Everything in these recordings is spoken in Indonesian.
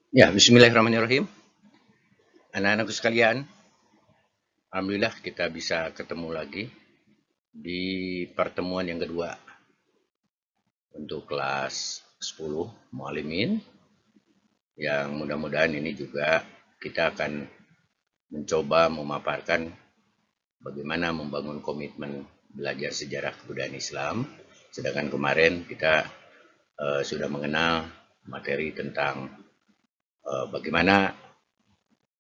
Ya, bismillahirrahmanirrahim. Anak-anakku sekalian, alhamdulillah kita bisa ketemu lagi di pertemuan yang kedua untuk kelas 10 Muallimin, yang mudah-mudahan ini juga kita akan mencoba memaparkan bagaimana membangun komitmen belajar sejarah kebudayaan Islam. Sedangkan kemarin kita sudah mengenal materi tentang bagaimana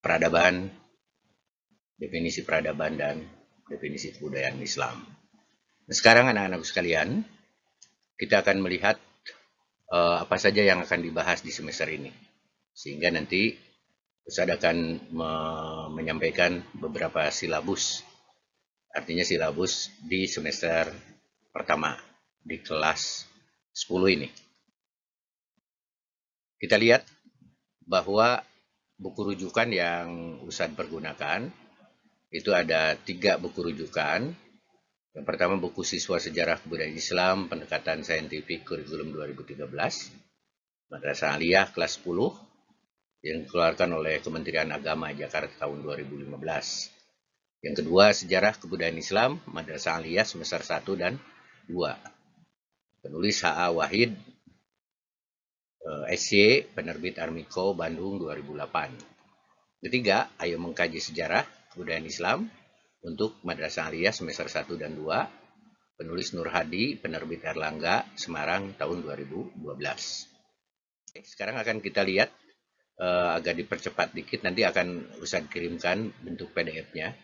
peradaban, definisi peradaban dan definisi kebudayaan Islam. Nah, sekarang anak-anakku sekalian, kita akan melihat apa saja yang akan dibahas di semester ini. Sehingga nanti Ustadz akan menyampaikan beberapa silabus, artinya silabus di semester pertama, di kelas 10 ini. Kita lihat bahwa buku rujukan yang Ustadz pergunakan, itu ada 3 buku rujukan. Yang pertama buku Siswa Sejarah Kebudayaan Islam, Pendekatan Saintifik Kurikulum 2013, Madrasah Aliyah kelas 10, yang dikeluarkan oleh Kementerian Agama Jakarta tahun 2015. Yang kedua, Sejarah Kebudayaan Islam, Madrasah Aliyah semester 1 dan 2. Penulis H.A. Wahid, SY, penerbit Armiko, Bandung 2008. Ketiga, Ayo Mengkaji Sejarah Kebudayaan Islam untuk Madrasah Aliyah semester 1 dan 2. Penulis Nur Hadi, penerbit Erlangga, Semarang tahun 2012. Sekarang akan kita lihat agak dipercepat dikit, nanti akan Ustadz kirimkan bentuk PDF-nya.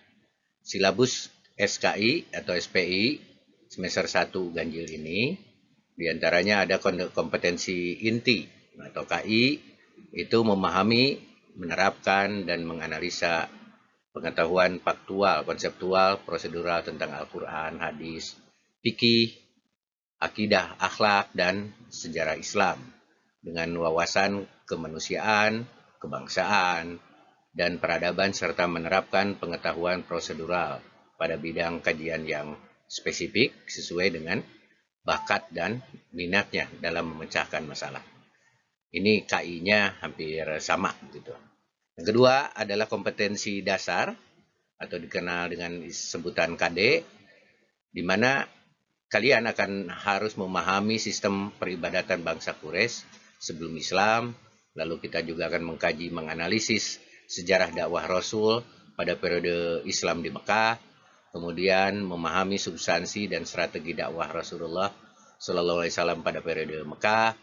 Silabus SKI atau SPI semester 1 ganjil ini, diantaranya ada kompetensi inti atau KI, itu memahami, menerapkan, dan menganalisa pengetahuan faktual, konseptual, prosedural tentang Al-Quran, hadis, fikih, akidah, akhlak, dan sejarah Islam dengan wawasan kemanusiaan, kebangsaan, dan peradaban serta menerapkan pengetahuan prosedural pada bidang kajian yang spesifik sesuai dengan bakat dan minatnya dalam memecahkan masalah. Ini KI-nya hampir sama gitu. Yang kedua adalah kompetensi dasar atau dikenal dengan sebutan KD, di mana kalian akan harus memahami sistem peribadatan bangsa Quraisy sebelum Islam. Lalu kita juga akan mengkaji, menganalisis sejarah dakwah Rasul pada periode Islam di Mekah, kemudian memahami substansi dan strategi dakwah Rasulullah Shallallahu Alaihi Wasallam pada periode Mekah,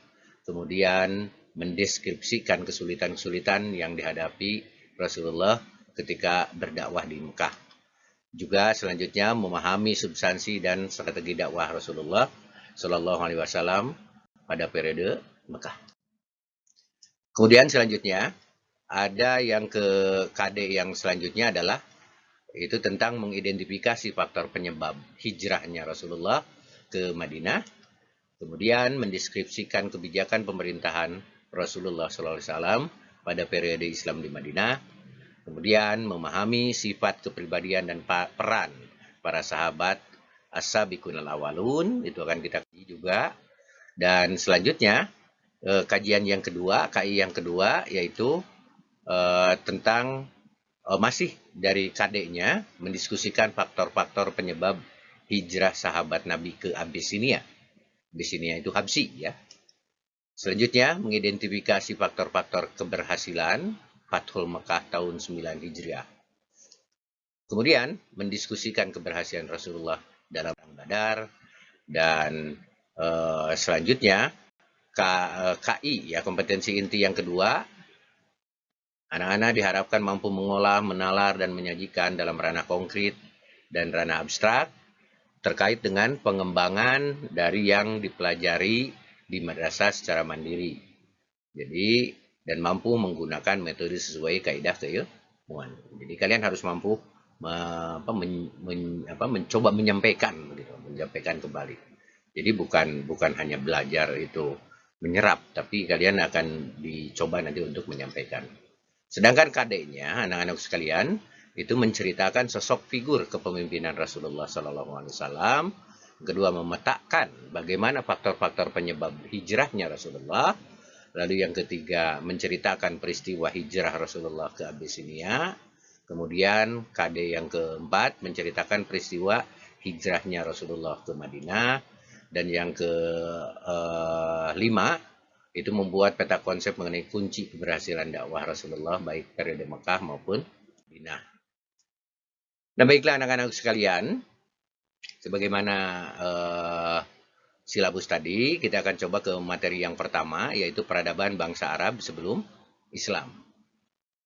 kemudian mendeskripsikan kesulitan-kesulitan yang dihadapi Rasulullah ketika berdakwah di Mekah. Juga selanjutnya memahami substansi dan strategi dakwah Rasulullah Shallallahu Alaihi Wasallam pada periode Mekah. Kemudian selanjutnya ada yang ke KD yang selanjutnya adalah itu tentang mengidentifikasi faktor penyebab hijrahnya Rasulullah ke Madinah, kemudian mendeskripsikan kebijakan pemerintahan Rasulullah SAW pada periode Islam di Madinah, kemudian memahami sifat kepribadian dan peran para sahabat as-sabiqun al-awwalun, itu akan kita kaji juga. Dan selanjutnya kajian yang kedua, KI yang kedua, yaitu tentang masih dari KD-nya mendiskusikan faktor-faktor penyebab hijrah sahabat Nabi ke Abyssinia. Abyssinia itu Habsyi ya. Selanjutnya mengidentifikasi faktor-faktor keberhasilan Fathul Mekah tahun 9 Hijriah. Kemudian mendiskusikan keberhasilan Rasulullah dalam Perang Badar, dan selanjutnya KI ya, kompetensi inti yang kedua, anak-anak diharapkan mampu mengolah, menalar, dan menyajikan dalam ranah konkret dan ranah abstrak terkait dengan pengembangan dari yang dipelajari di madrasah secara mandiri. Jadi, dan mampu menggunakan metode sesuai kaidah keilmuan. Jadi kalian harus mampu mencoba menyampaikan kembali. Jadi bukan hanya belajar itu menyerap, tapi kalian akan dicoba nanti untuk menyampaikan. Sedangkan KD-nya, anak-anak sekalian, itu menceritakan sosok figur kepemimpinan Rasulullah SAW. Kedua, memetakan bagaimana faktor-faktor penyebab hijrahnya Rasulullah. Lalu yang ketiga, menceritakan peristiwa hijrah Rasulullah ke Abyssinia. Kemudian KD yang keempat, menceritakan peristiwa hijrahnya Rasulullah ke Madinah. Dan yang kelima, itu membuat peta konsep mengenai kunci keberhasilan dakwah Rasulullah baik periode Mekah maupun Madinah. Nah, baiklah anak-anak sekalian, sebagaimana silabus tadi, kita akan coba ke materi yang pertama, yaitu peradaban bangsa Arab sebelum Islam.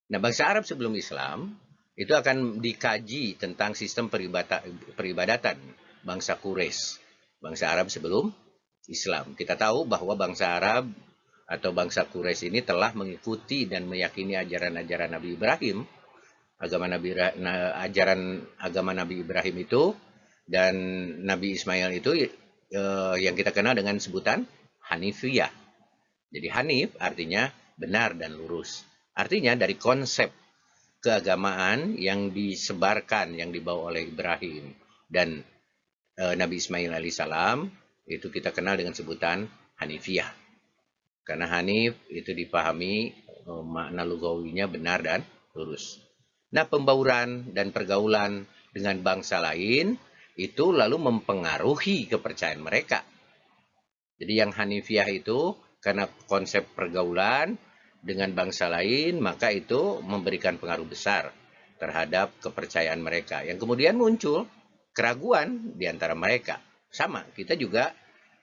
Nah, bangsa Arab sebelum Islam itu akan dikaji tentang sistem peribadatan bangsa Quraisy, bangsa Arab sebelum Islam. Kita tahu bahwa bangsa Arab atau bangsa Quraisy ini telah mengikuti dan meyakini ajaran-ajaran Nabi Ibrahim, ajaran agama Nabi Ibrahim itu, dan Nabi Ismail itu yang kita kenal dengan sebutan Hanifiyah. Jadi Hanif artinya benar dan lurus. Artinya dari konsep keagamaan yang disebarkan, yang dibawa oleh Ibrahim dan Nabi Ismail alaihissalam, itu kita kenal dengan sebutan Hanifiyah. Karena Hanif itu dipahami makna lugawinya benar dan lurus. Nah, pembauran dan pergaulan dengan bangsa lain itu lalu mempengaruhi kepercayaan mereka. Jadi yang Hanifiyah itu karena konsep pergaulan dengan bangsa lain, maka itu memberikan pengaruh besar terhadap kepercayaan mereka. Yang kemudian muncul keraguan di antara mereka. Sama, kita juga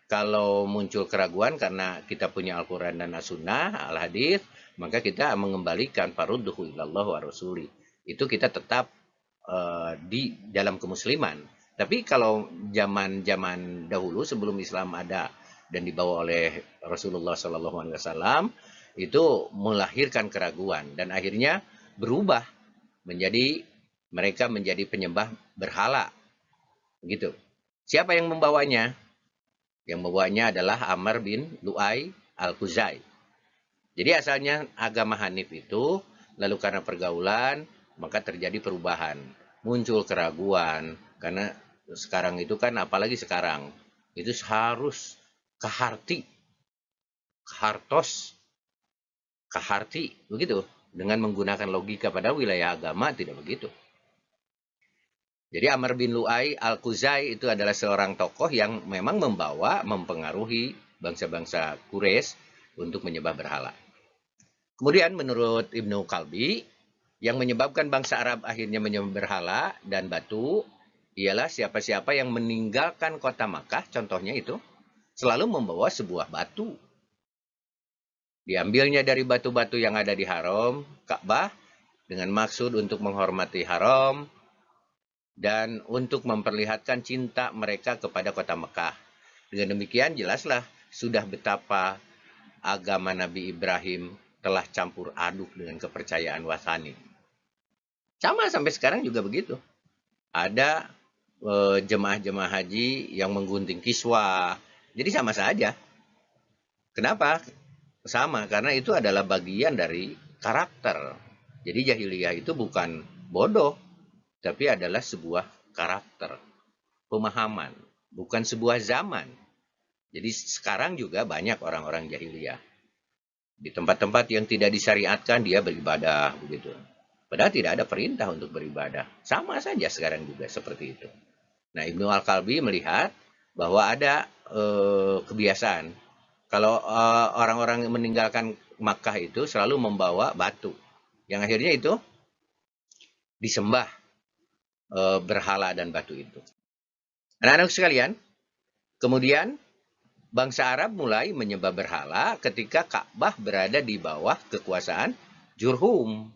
kalau muncul keraguan karena kita punya Al-Quran dan As-Sunnah, Al-Hadith, maka kita mengembalikan farudduhu ilallah wa rasuli. Itu kita tetap di dalam kemusliman. Tapi kalau zaman dahulu sebelum Islam ada dan dibawa oleh Rasulullah SAW, itu melahirkan keraguan dan akhirnya berubah menjadi mereka menjadi penyembah berhala. Begitu. Siapa yang membawanya? Yang membawanya adalah Amr bin Lu'ay al-Khuzai. Jadi asalnya agama Hanif itu, lalu karena pergaulan, maka terjadi perubahan. Muncul keraguan, karena sekarang itu kan, apalagi sekarang, itu harus kaharti, kahartos, kaharti, begitu. Dengan menggunakan logika, pada wilayah agama tidak begitu. Jadi Amr bin Lu'ay al-Khuzai itu adalah seorang tokoh yang memang mempengaruhi bangsa-bangsa Quraisy untuk menyembah berhala. Kemudian menurut Ibnu Kalbi, yang menyebabkan bangsa Arab akhirnya menyembah berhala dan batu ialah siapa-siapa yang meninggalkan kota Makkah, contohnya itu, selalu membawa sebuah batu. Diambilnya dari batu-batu yang ada di haram, Ka'bah, dengan maksud untuk menghormati haram, dan untuk memperlihatkan cinta mereka kepada kota Mekah. Dengan demikian jelaslah sudah betapa agama Nabi Ibrahim telah campur aduk dengan kepercayaan Wasani. Sama sampai sekarang juga begitu. Ada jemaah-jemaah haji yang menggunting kiswah. Jadi sama saja. Kenapa? Sama, karena itu adalah bagian dari karakter. Jadi jahiliyah itu bukan bodoh, tapi adalah sebuah karakter, pemahaman, bukan sebuah zaman. Jadi sekarang juga banyak orang-orang jahiliyah. Di tempat-tempat yang tidak disyariatkan dia beribadah, begitu. Padahal tidak ada perintah untuk beribadah. Sama saja sekarang juga seperti itu. Nah, Ibnu Al-Kalbi melihat bahwa ada kebiasaan. Kalau orang-orang meninggalkan Makkah itu selalu membawa batu. Yang akhirnya itu disembah berhala dan batu itu. Anak-anak sekalian, kemudian bangsa Arab mulai menyembah berhala ketika Ka'bah berada di bawah kekuasaan Jurhum.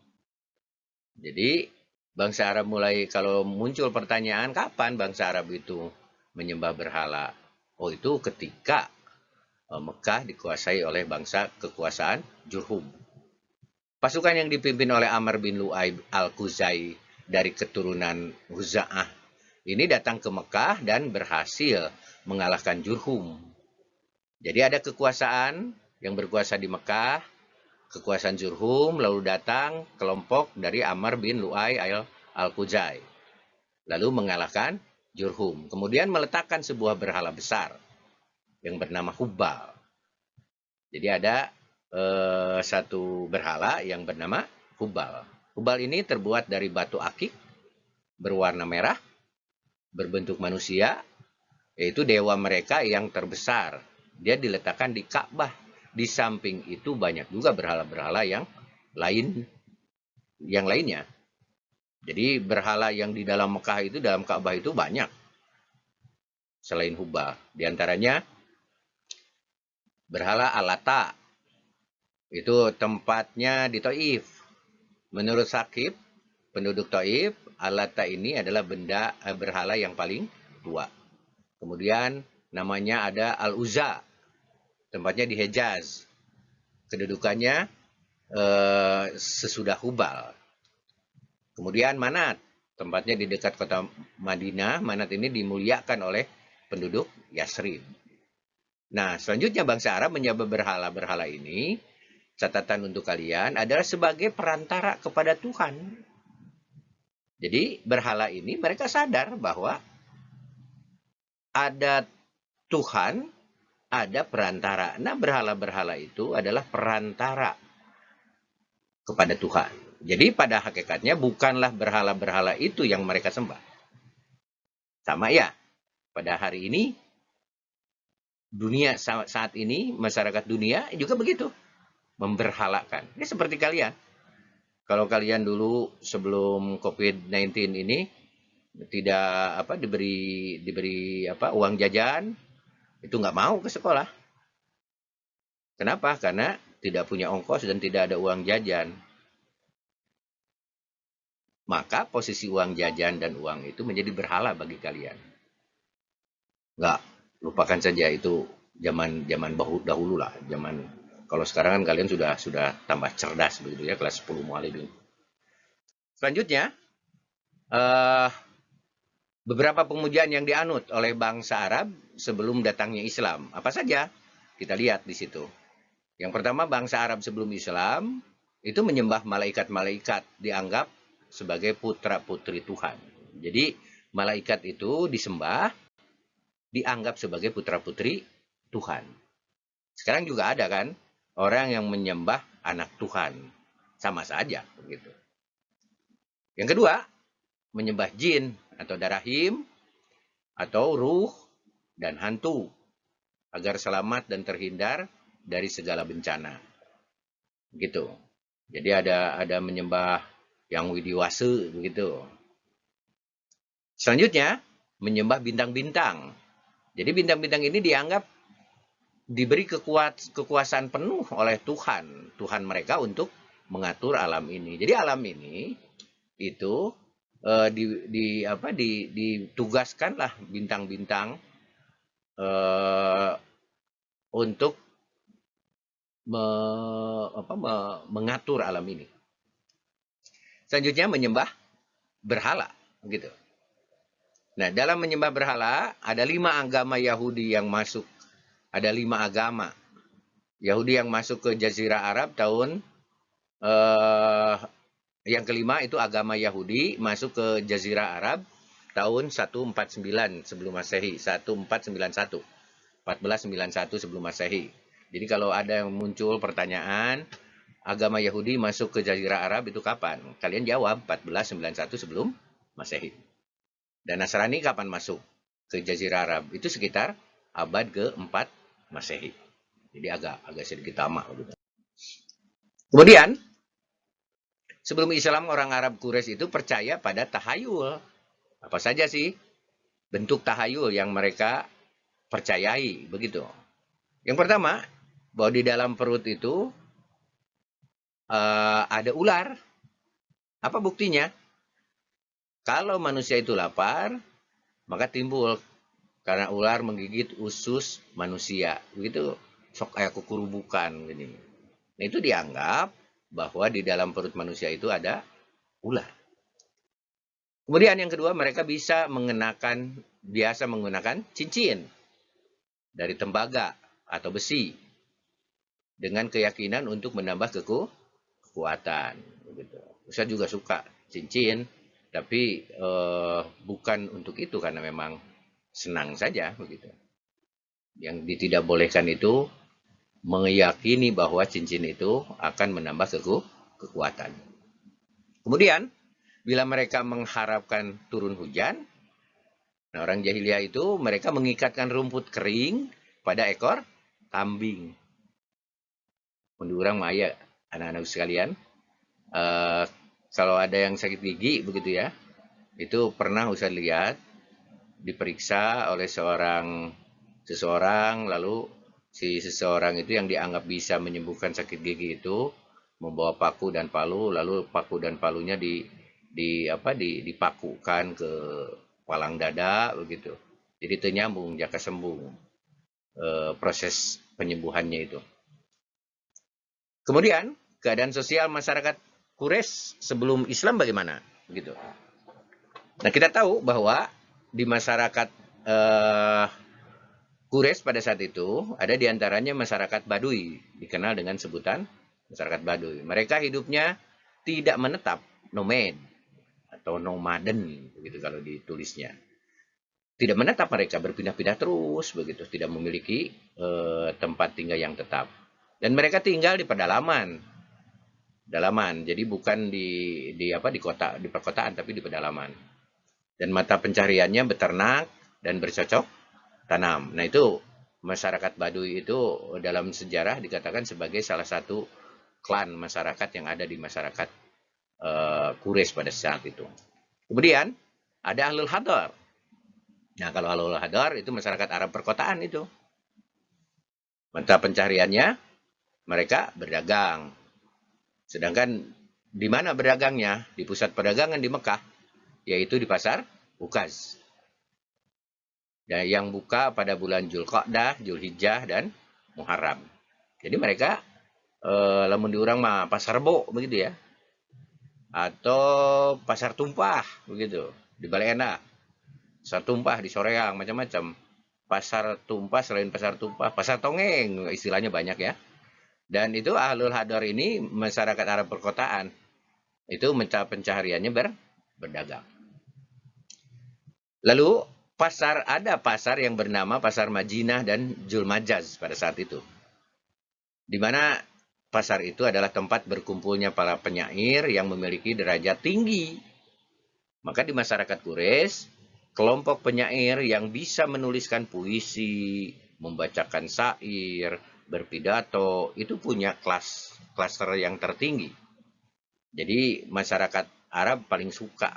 Jadi bangsa Arab mulai, kalau muncul pertanyaan kapan bangsa Arab itu menyembah berhala? Oh, itu ketika Mekah dikuasai oleh bangsa kekuasaan Jurhum. Pasukan yang dipimpin oleh Amr bin Lu'ay al-Khuzai dari keturunan Huza'ah ini datang ke Mekah dan berhasil mengalahkan Jurhum. Jadi ada kekuasaan yang berkuasa di Mekah, kekuasaan Jurhum, lalu datang kelompok dari Amr bin Lu'ay al-Khuzai, lalu mengalahkan Jurhum. Kemudian meletakkan sebuah berhala besar yang bernama Hubal. Jadi ada satu berhala yang bernama Hubal. Hubal ini terbuat dari batu akik berwarna merah, berbentuk manusia, yaitu dewa mereka yang terbesar. Dia diletakkan di Ka'bah. Di samping itu banyak juga berhala-berhala yang lainnya. Jadi berhala yang di dalam Mekah itu, dalam Ka'bah itu banyak. Selain Hubal. Di antaranya berhala Alata. Itu tempatnya di Taif. Menurut Sakib, penduduk Taif, Alata ini adalah berhala yang paling tua. Kemudian namanya ada Al-Uzza. Tempatnya di Hejaz. Kedudukannya sesudah Hubal. Kemudian Manat. Tempatnya di dekat kota Madinah. Manat ini dimuliakan oleh penduduk Yasrib. Nah, selanjutnya bangsa Arab menyembah berhala-berhala ini. Catatan untuk kalian adalah sebagai perantara kepada Tuhan. Jadi berhala ini mereka sadar bahwa ada Tuhan, ada perantara. Nah, berhala-berhala itu adalah perantara kepada Tuhan. Jadi pada hakikatnya bukanlah berhala-berhala itu yang mereka sembah. Sama ya, pada hari ini, dunia saat ini, masyarakat dunia juga begitu. Memberhalakan. Ini seperti kalian. Kalau kalian dulu sebelum COVID-19 ini tidak diberi uang jajan, itu nggak mau ke sekolah. Kenapa? Karena tidak punya ongkos dan tidak ada uang jajan. Maka posisi uang jajan dan uang itu menjadi berhala bagi kalian. Nggak, lupakan saja itu zaman dahulu lah, zaman. Kalau sekarang kan kalian sudah tambah cerdas begitu ya, kelas 10 muallim. Selanjutnya, beberapa pemujaan yang dianut oleh bangsa Arab sebelum datangnya Islam. Apa saja? Kita lihat di situ. Yang pertama, bangsa Arab sebelum Islam itu menyembah malaikat-malaikat, dianggap sebagai putra-putri Tuhan. Jadi, malaikat itu disembah, dianggap sebagai putra-putri Tuhan. Sekarang juga ada kan orang yang menyembah anak Tuhan. Sama saja begitu. Yang kedua, menyembah jin atau darahim atau ruh dan hantu agar selamat dan terhindar dari segala bencana. Gitu. Jadi ada menyembah yang widiwase begitu. Selanjutnya, menyembah bintang-bintang. Jadi bintang-bintang ini dianggap diberi kekuasaan penuh oleh Tuhan mereka untuk mengatur alam ini. Jadi alam ini itu ditugaskanlah bintang-bintang untuk mengatur alam ini. Selanjutnya menyembah berhala, gitu. Nah, dalam menyembah berhala ada 5 agama Yahudi yang masuk. Ada 5 agama Yahudi yang masuk ke Jazirah Arab tahun yang kelima itu agama Yahudi masuk ke Jazirah Arab tahun 149 sebelum Masehi, 1491. 1491 sebelum Masehi. Jadi kalau ada yang muncul pertanyaan, agama Yahudi masuk ke Jazirah Arab itu kapan? Kalian jawab 1491 sebelum Masehi. Dan Nasrani kapan masuk ke Jazirah Arab? Itu sekitar abad ke-4 Masehi. Jadi agak sedikit lama. Kemudian, sebelum Islam, orang Arab Quraisy itu percaya pada tahayul. Apa saja sih bentuk tahayul yang mereka percayai, begitu. Yang pertama, bahwa di dalam perut itu ada ular. Apa buktinya? Kalau manusia itu lapar, maka timbul karena ular menggigit usus manusia. Begitu, sok kayak kukurubukan gini. Nah, itu dianggap bahwa di dalam perut manusia itu ada ular. Kemudian yang kedua, mereka biasa menggunakan cincin dari tembaga atau besi dengan keyakinan untuk menambah kekuatan. Begitu. Saya juga suka cincin, tapi bukan untuk itu karena memang senang saja begitu. Yang tidak bolehkan itu meyakini bahwa cincin itu akan menambah kekuatan. Kemudian, bila mereka mengharapkan turun hujan, nah orang jahiliyah itu mereka mengikatkan rumput kering pada ekor kambing. Menurut Maya, anak-anak sekalian, kalau ada yang sakit gigi begitu ya, itu pernah Ustaz lihat diperiksa oleh seseorang, lalu si seseorang itu yang dianggap bisa menyembuhkan sakit gigi itu membawa paku dan palu, lalu paku dan palunya dipakukan ke palang dada begitu. Jadi ternyambung jaka sembung proses penyembuhannya itu. Kemudian keadaan sosial masyarakat Quraisy sebelum Islam bagaimana? Begitu. Nah kita tahu bahwa di masyarakat Quraisy pada saat itu ada diantaranya masyarakat Baduy, dikenal dengan sebutan masyarakat Baduy. Mereka hidupnya tidak menetap, nomad atau nomaden begitu kalau ditulisnya. Tidak menetap, mereka berpindah-pindah terus begitu, tidak memiliki tempat tinggal yang tetap. Dan mereka tinggal di pedalaman. Jadi bukan di kota, di perkotaan, tapi di pedalaman. Dan mata pencariannya beternak dan bercocok tanam. Nah, itu masyarakat Baduy itu dalam sejarah dikatakan sebagai salah satu klan masyarakat yang ada di masyarakat Quraisy pada saat itu. Kemudian ada Ahlul Hadar. Nah, kalau Ahlul Hadar itu masyarakat Arab perkotaan itu. Mata pencariannya mereka berdagang. Sedangkan di mana berdagangnya? Di pusat perdagangan di Mekah, yaitu di pasar Ukaz. Dan yang buka pada bulan Zulqa'dah, Zulhijjah, dan Muharram. Jadi mereka lamun diurang mah pasar rebo begitu ya. Atau pasar tumpah begitu di Balena. Pasar tumpah di Soreang, macam-macam. Pasar tumpah, selain pasar tumpah, pasar tongeng, istilahnya banyak ya. Dan itu Ahlul Hadar ini masyarakat Arab perkotaan. Itu pencahariannya berdagang. Lalu ada pasar yang bernama Pasar Majinah dan Julmajaz pada saat itu. Di mana pasar itu adalah tempat berkumpulnya para penyair yang memiliki derajat tinggi. Maka di masyarakat Quraisy, kelompok penyair yang bisa menuliskan puisi, membacakan syair, berpidato, itu punya klaster yang tertinggi. Jadi masyarakat Arab paling suka,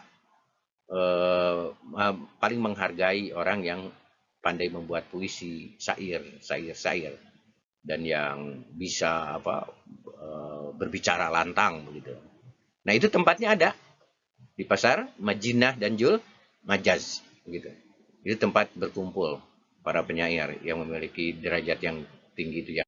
paling menghargai orang yang pandai membuat puisi, syair, dan yang bisa berbicara lantang begitu. Nah itu tempatnya ada di pasar Majinah dan Majaz gitu. Itu tempat berkumpul para penyair yang memiliki derajat yang tinggi itu ya.